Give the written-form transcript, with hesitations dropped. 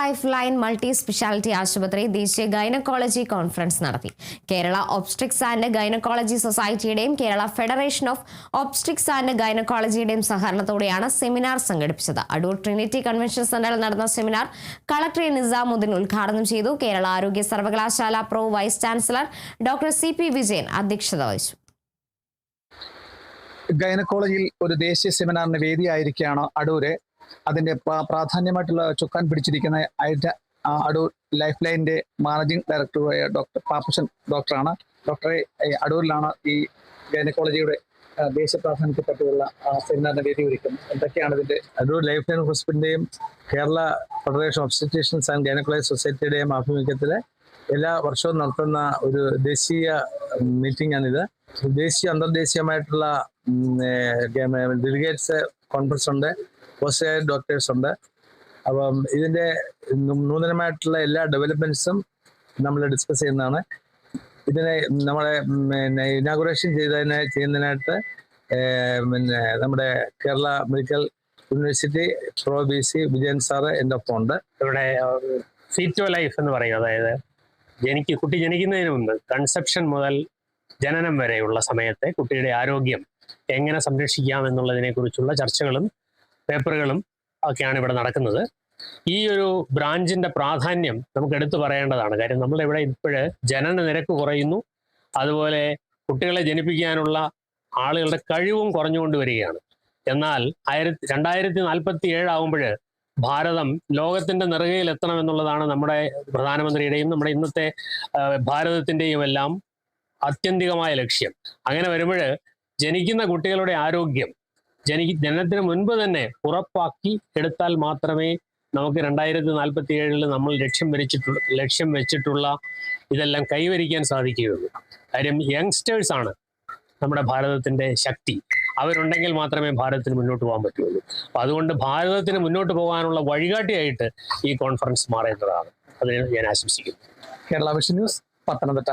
Life line multi speciality ആശുപത്രി ദേശീയ gynaecology conference നടത്തി. കേരള ഒബ്സ്ട്രിക്സ് ആൻഡ് ഗൈനക്കോളജി സൊസൈറ്റിയുടെയും Kerala federation of obstetrics and ഗൈനക്കോളജിയുടെയും സഹകരണത്തോടെയാണ് സെമിനാർ സംഘടിപ്പിച്ചത്. അടൂർ ട്രിനിറ്റി കൺവെൻഷൻ സെന്ററിൽ നടന്ന സെമിനാർ കളക്ടർ നിസാമുദ്ദീൻ ഉദ്ഘാടനം ചെയ്തു. കേരള ആരോഗ്യ സർവകലാശാല pro vice chancellor doctor CP Vijayan അധ്യക്ഷത വഹിച്ചു. ഗൈനക്കോളജിയിൽ ഒരു ദേശീയ സെമിനാറിന് വേദിയായിരിക്കുകയാണ് അടൂര്. അതിന്റെ പ്രാധാന്യമായിട്ടുള്ള ചുക്കാൻ പിടിച്ചിരിക്കുന്ന അടൂർ ലൈഫ് ലൈനിന്റെ മാനേജിംഗ് ഡയറക്ടറായ ഡോക്ടർ പാപ്പച്ചൻ ഡോക്ടറാണ്. ഡോക്ടറെ അടൂരിലാണ് ഈ ഗൈനക്കോളജിയുടെ ദേശീയ പ്രാധാന്യത്തെ പറ്റിയുള്ള സെമിനാറിന് വേദി ഒരുക്കുന്നത്. എന്തൊക്കെയാണ് ഇതിന്റെ? അടൂർ ലൈഫ് ലൈൻ ഹോസ്പിറ്റലിന്റെയും Kerala federation of obstetricians and gynaecology സൊസൈറ്റിയുടെയും ആഭിമുഖ്യത്തിൽ എല്ലാ വർഷവും നടത്തുന്ന ഒരു ദേശീയ മീറ്റിംഗ് ആണിത്. ദേശീയ അന്തർദേശീയമായിട്ടുള്ള ഡെലിഗേറ്റ്സ് കോൺഫറൻസ് ഉണ്ട്, പോസ്റ്റ് ഡോക്ടേഴ്സ് ഉണ്ട്. അപ്പം ഇതിന്റെ നൂതനമായിട്ടുള്ള എല്ലാ ഡെവലപ്മെന്റ്സും നമ്മൾ ഡിസ്കസ് ചെയ്യുന്നതാണ്. ഇതിനെ നമ്മളെ ഇനാഗുറേഷൻ ചെയ്യുന്നതിനായിട്ട് നമ്മുടെ Kerala medical university pro BC Vijayan sir എൻ്റെ ഒപ്പം ഉണ്ട്. ഇവിടെ ഫീറ്റോ ലൈഫ് എന്ന് പറയും, അതായത് കുട്ടി ജനിക്കുന്നതിന് മുമ്പ് കൺസെപ്ഷൻ മുതൽ ജനനം വരെയുള്ള സമയത്തെ കുട്ടിയുടെ ആരോഗ്യം എങ്ങനെ സംരക്ഷിക്കാം എന്നുള്ളതിനെ കുറിച്ചുള്ള ചർച്ചകളും പേപ്പറുകളും ഒക്കെയാണ് ഇവിടെ നടക്കുന്നത്. ഈ ഒരു ബ്രാഞ്ചിന്റെ പ്രാധാന്യം നമുക്ക് എടുത്തു പറയേണ്ടതാണ്. കാര്യം നമ്മളിവിടെ ഇപ്പോഴ് ജനന നിരക്ക് കുറയുന്നു, അതുപോലെ കുട്ടികളെ ജനിപ്പിക്കാനുള്ള ആളുകളുടെ കഴിവും കുറഞ്ഞുകൊണ്ട് വരികയാണ്. എന്നാൽ 2047 ആകുമ്പോൾ ഭാരതം ലോകത്തിന്റെ നെറുകയിൽ എത്തണം എന്നുള്ളതാണ് നമ്മുടെ പ്രധാനമന്ത്രിയുടെയും നമ്മുടെ ഇന്നത്തെ ഭാരതത്തിന്റെയും എല്ലാം ആത്യന്തികമായ ലക്ഷ്യം. അങ്ങനെ വരുമ്പോൾ ജനിക്കുന്ന കുട്ടികളുടെ ആരോഗ്യം ജനനത്തിന് മുൻപ് തന്നെ ഉറപ്പാക്കി എടുത്താൽ മാത്രമേ നമുക്ക് 2047 നമ്മൾ ലക്ഷ്യം വെച്ചിട്ടുള്ള ഇതെല്ലാം കൈവരിക്കാൻ സാധിക്കുകയുള്ളൂ. കാര്യം യങ്സ്റ്റേഴ്സ് ആണ് നമ്മുടെ ഭാരതത്തിന്റെ ശക്തി. അവരുണ്ടെങ്കിൽ മാത്രമേ ഭാരതത്തിന് മുന്നോട്ട് പോകാൻ പറ്റുള്ളൂ. അപ്പൊ അതുകൊണ്ട് ഭാരതത്തിന് മുന്നോട്ട് പോകാനുള്ള വഴികാട്ടിയായിട്ട് ഈ കോൺഫറൻസ് മാറേണ്ടതാണ്. അതിന് ഞാൻ ആശംസിക്കുന്നു. Kerala vision news, Pathanamthitta.